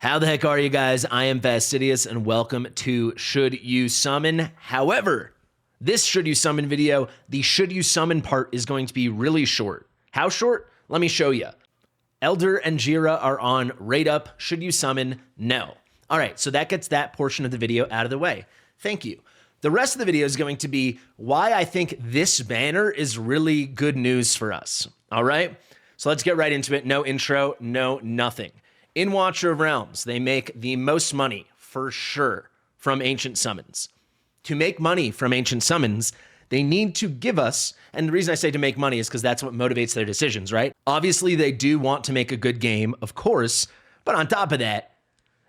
How the heck are you guys? I am Fastidious and welcome to Should You Summon. However, this Should You Summon video, the Should You Summon part is going to be really short. How short? Let me show you. Elddr and Jeera are on rate up. Should you summon? No. All right, so that gets that portion of the video out of the way. Thank you. The rest of the video is going to be why I think this banner is really good news for us. All right, so let's get right into it. No intro, no nothing. In Watcher of Realms, they make the most money, for sure, from Ancient Summons. To make money from Ancient Summons, they need to give us, and the reason I say to make money is because that's what motivates their decisions, right? Obviously, they do want to make a good game, of course, but on top of that,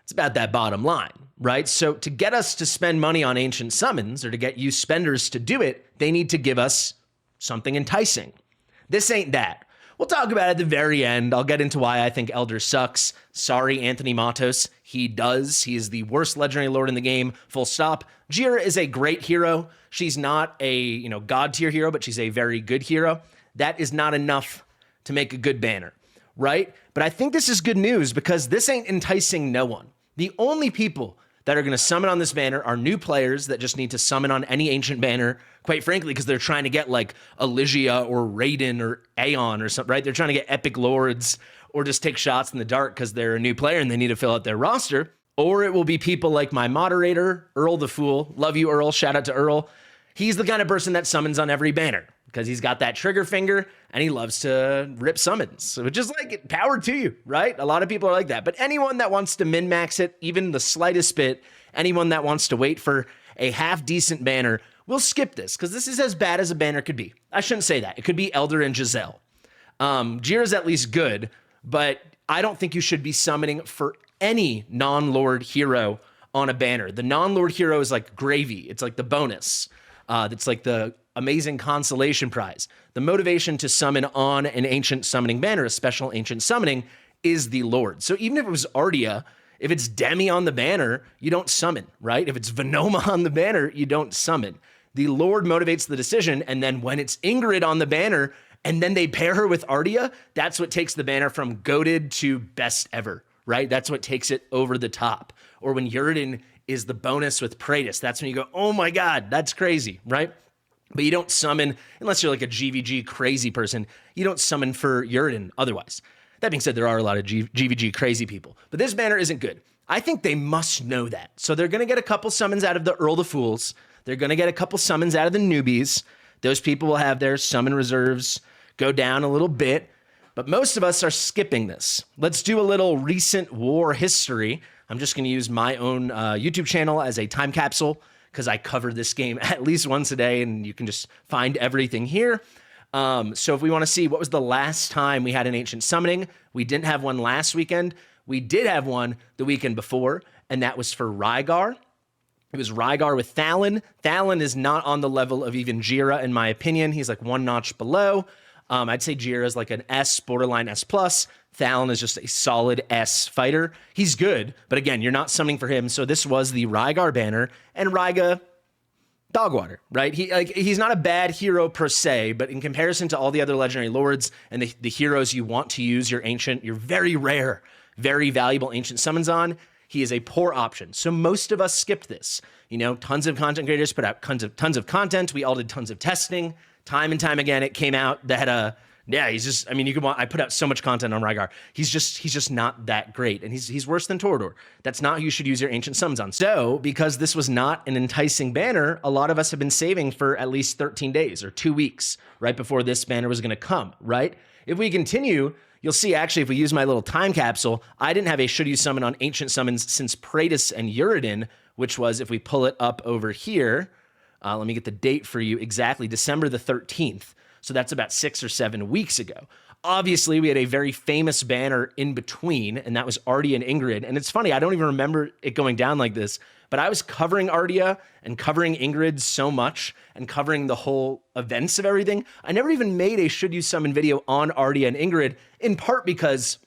it's about that bottom line, right? So to get us to spend money on Ancient Summons, or to get you spenders to do it, they need to give us something enticing. This ain't that. We'll talk about it at the very end. I'll get into why I think Elddr sucks. Sorry, Anthony Matos. He does. He is the worst legendary lord in the game, full stop. Jeera is a great hero. She's not a, god tier hero, but she's a very good hero. That is not enough to make a good banner, right? But I think this is good news because this ain't enticing no one. The only people that are going to summon on this banner are new players that just need to summon on any ancient banner, quite frankly, because they're trying to get like Elysia or Raiden or Aeon or something, right? They're trying to get epic lords or just take shots in the dark because they're a new player and they need to fill out their roster. Or it will be people like my moderator, Earl the Fool. Love you, Earl. Shout out to Earl. He's the kind of person that summons on every banner because he's got that trigger finger and he loves to rip summons, which is like power to you, right? A lot of people are like that. But anyone that wants to min-max it, even the slightest bit, anyone that wants to wait for a half-decent banner, will skip this because this is as bad as a banner could be. I shouldn't say that. It could be Elddr and Giselle. Jeera's at least good, but I don't think you should be summoning for any non-lord hero on a banner. The non-lord hero is like gravy. It's like the bonus. That's like the amazing consolation prize. The motivation to summon on an ancient summoning banner, a special ancient summoning, is the lord. So even if it was Ardia, if it's Demi on the banner, you don't summon, right? If it's Venoma on the banner, you don't summon. The lord motivates the decision, and then when it's Ymiret on the banner, and then they pair her with Ardia, that's what takes the banner from goated to best ever, right? That's what takes it over the top. Or when Uridan is the bonus with Praetus, that's when you go, oh my God, that's crazy, right? But you don't summon, unless you're like a GVG crazy person, you don't summon for Uridan otherwise. That being said, there are a lot of GVG crazy people, but this banner isn't good. I think they must know that. So they're going to get a couple summons out of the Earl the Fools. They're going to get a couple summons out of the newbies. Those people will have their summon reserves go down a little bit, but most of us are skipping this. Let's do a little recent war history. I'm just going to use my own YouTube channel as a time capsule because I cover this game at least once a day, and you can just find everything here. So if we want to see what was the last time we had an ancient summoning, we didn't have one last weekend. We did have one the weekend before, and that was for Rygar. It was Rygar with Thalon. Thalon is not on the level of even Jeera, in my opinion. He's like one notch below. I'd say Jeera is like an S, borderline S+. Thalon is just a solid S fighter. He's good, but again, you're not summoning for him. So this was the Rygar banner, and Ryga, dog water, right? He's not a bad hero per se, but in comparison to all the other legendary lords and the heroes you want to use your very rare, very valuable ancient summons on, he is a poor option. So most of us skipped this. Tons of content creators put out tons of content. We all did tons of testing. Time and time again, it came out that he's just, I put out so much content on Rygar. He's just not that great. And he's worse than Torador. That's not who you should use your ancient summons on. So because this was not an enticing banner, a lot of us have been saving for at least 13 days or 2 weeks right before this banner was going to come, right? If we continue, you'll see actually if we use my little time capsule, I didn't have a should you summon on ancient summons since Praetus and Uridan, which was, if we pull it up over here, let me get the date for you exactly, December the 13th. So that's about 6 or 7 weeks ago. Obviously, we had a very famous banner in between, and that was Ardia and Ymiret. And it's funny, I don't even remember it going down like this, but I was covering Ardia and covering Ymiret so much and covering the whole events of everything. I never even made a should you summon video on Ardia and Ymiret, in part because,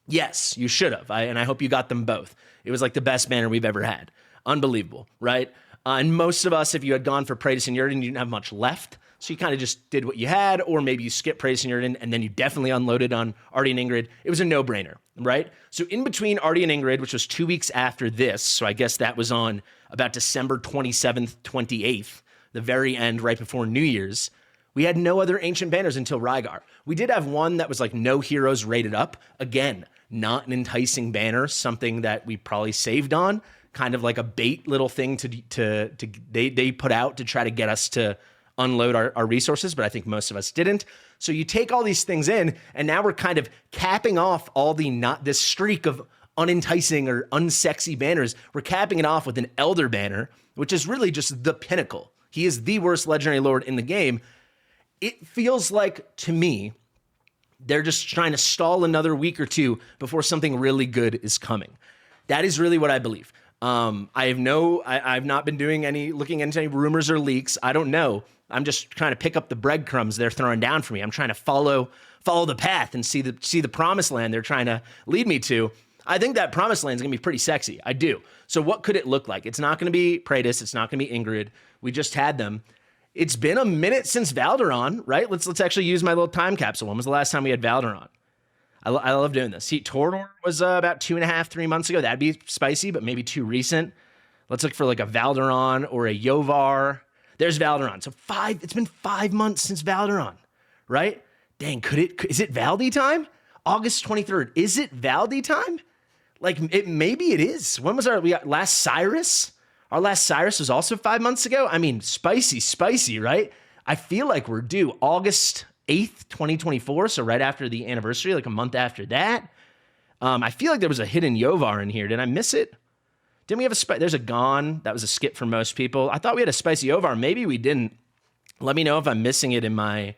yes, you should have. And I hope you got them both. It was like the best banner we've ever had. Unbelievable, right? And most of us, if you had gone for Praetus and Uridan, you didn't have much left. So you kind of just did what you had, or maybe you skipped Praise Senior and then you definitely unloaded on Artie and Ingrid. It was a no-brainer, right? So in between Artie and Ingrid, which was 2 weeks after this, so I guess that was on about December 27th, 28th, the very end, right before New Year's, we had no other ancient banners until Rygar. We did have one that was like no heroes rated up. Again, not an enticing banner, something that we probably saved on, kind of like a bait little thing they put out to try to get us to unload our resources, but I think most of us didn't. So you take all these things in, and now we're kind of capping off all this streak of unenticing or unsexy banners. We're capping it off with an Elddr banner, which is really just the pinnacle. He is the worst legendary lord in the game. It feels like, to me, they're just trying to stall another week or two before something really good is coming. That is really what I believe. I've not been looking into any rumors or leaks. I don't know. I'm just trying to pick up the breadcrumbs they're throwing down for me. I'm trying to follow the path and see the promised land they're trying to lead me to. I think that promised land is going to be pretty sexy. I do. So what could it look like? It's not going to be Praetus. It's not going to be Ingrid. We just had them. It's been a minute since Valderon, right? Let's actually use my little time capsule. When was the last time we had Valderon? I love doing this. See, Torador was about 2.5, 3 months ago. That'd be spicy, but maybe too recent. Let's look for like a Valderon or a Iovar. There's Valderon. So it's been 5 months since Valderon, right? Dang, is it Valdi time? August 23rd. Is it Valdi time? Like, maybe it is. When was we got last Cyrus? Our last Cyrus was also 5 months ago. I mean, spicy, right? I feel like we're due August 8th, 2024. So right after the anniversary, like a month after that. I feel like there was a hidden Iovar in here. Did I miss it? Didn't we have there's a Gone. That was a skip for most people. I thought we had a spicy Iovar. Maybe we didn't. Let me know if I'm missing it in my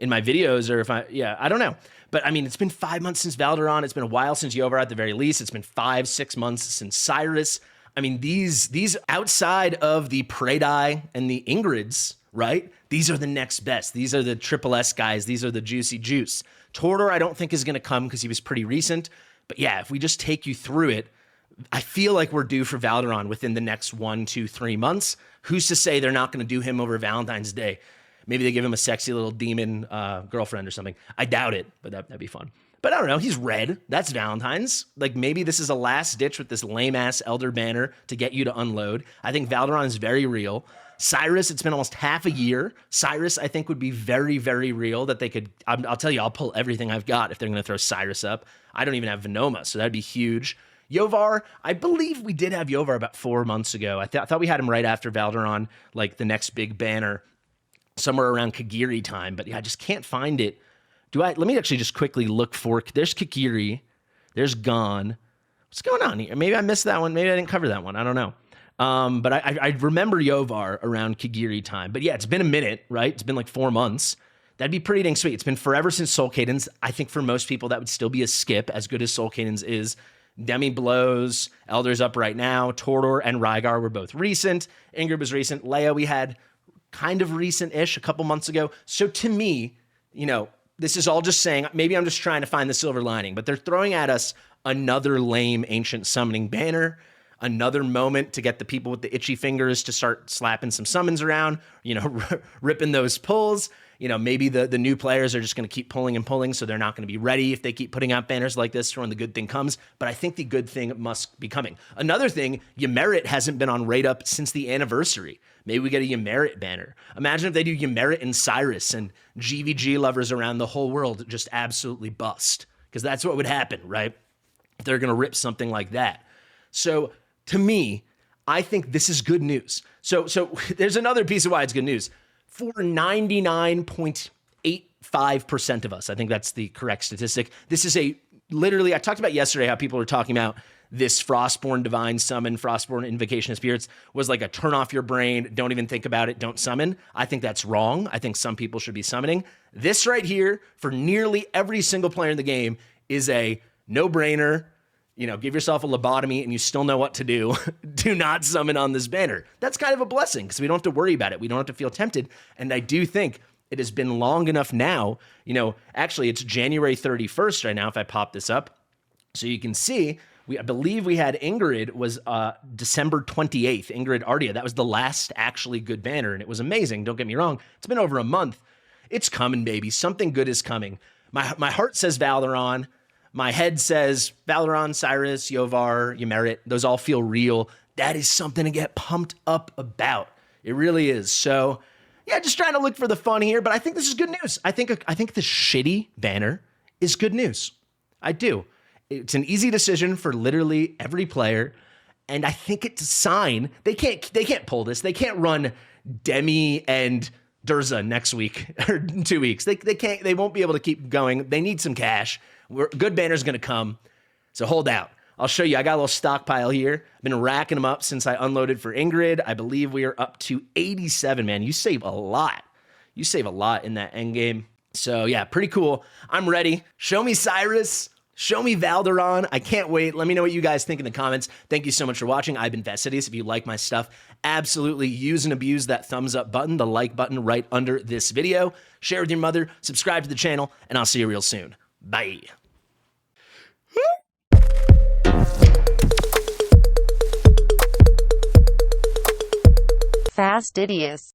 videos, or I don't know. But I mean, it's been 5 months since Valderon. It's been a while since Iovar at the very least. It's been 5-6 months since Cyrus. I mean, these outside of the Predai and the Ingrids, right? These are the next best. These are the triple S guys. These are the juicy juice. Torador, I don't think is going to come because he was pretty recent. But yeah, if we just take you through it, I feel like we're due for Valderon within the next 1, 2, 3 months. Who's to say they're not going to do him over Valentine's Day? Maybe they give him a sexy little demon girlfriend or something. I doubt it, but that'd be fun. But I don't know. He's red. That's Valentine's. Like, maybe this is a last ditch with this lame-ass Elddr banner to get you to unload. I think Valderon is very real. Cyrus, it's been almost half a year. Cyrus, I think, would be very, very real that they could... I'll tell you, I'll pull everything I've got if they're going to throw Cyrus up. I don't even have Venoma, so that'd be huge. Iovar, I believe we did have Iovar about 4 months ago. I thought we had him right after Valderon, like the next big banner, somewhere around Kagiri time. But yeah, I just can't find it. Let me actually just quickly look for... There's Kagiri. There's Gone. What's going on here? Maybe I missed that one. Maybe I didn't cover that one. I don't know. But I remember Iovar around Kagiri time. But yeah, it's been a minute, right? It's been like 4 months. That'd be pretty dang sweet. It's been forever since Soul Cadence. I think for most people, that would still be a skip, as good as Soul Cadence is. Demi blows. Elddr's up right now. Torador and Rygar were both recent. Ingrid was recent. Leia we had kind of recent-ish a couple months ago. So to me, this is all just saying, maybe I'm just trying to find the silver lining, but they're throwing at us another lame ancient summoning banner, another moment to get the people with the itchy fingers to start slapping some summons around, ripping those pulls. Maybe the new players are just going to keep pulling and pulling, so they're not going to be ready if they keep putting out banners like this for when the good thing comes. But I think the good thing must be coming. Another thing, Ymiret hasn't been on rate up since the anniversary. Maybe we get a Ymiret banner. Imagine if they do Ymiret and Cyrus, and GVG lovers around the whole world just absolutely bust. Because that's what would happen, right? If they're going to rip something like that. So to me, I think this is good news. So there's another piece of why it's good news. For 99.85% of us, I think that's the correct statistic. This is literally, I talked about yesterday how people were talking about this Frostborn Divine Summon, Frostborn Invocation of Spirits was like a turn off your brain, don't even think about it, don't summon. I think that's wrong. I think some people should be summoning. This right here, for nearly every single player in the game, is a no-brainer. Give yourself a lobotomy and you still know what to do. Do not summon on this banner. That's kind of a blessing because we don't have to worry about it. We don't have to feel tempted. And I do think it has been long enough now. Actually, it's January 31st right now if I pop this up. So you can see I believe we had Ymiret was December 28th, Ymiret Ardia. That was the last actually good banner, and it was amazing. Don't get me wrong. It's been over a month. It's coming, baby. Something good is coming. My heart says Valderon. My head says Valderon, Cyrus, Iovar, Ymiret. Those all feel real. That is something to get pumped up about. It really is. So, yeah, just trying to look for the fun here, but I think this is good news. I think the shitty banner is good news. I do. It's an easy decision for literally every player, and I think it's a sign. They can't pull this. They can't run Demi and Durza next week or 2 weeks. They can't. They won't be able to keep going. They need some cash. Good banner's going to come, so hold out. I'll show you. I got a little stockpile here. I've been racking them up since I unloaded for Ymiret. I believe we are up to 87, man. You save a lot. You save a lot in that end game. So, yeah, pretty cool. I'm ready. Show me Cyrus. Show me Valderon. I can't wait. Let me know what you guys think in the comments. Thank you so much for watching. I've been Fastidious. If you like my stuff, absolutely use and abuse that thumbs up button, the like button right under this video. Share with your mother. Subscribe to the channel, and I'll see you real soon. Bye. Fastidious.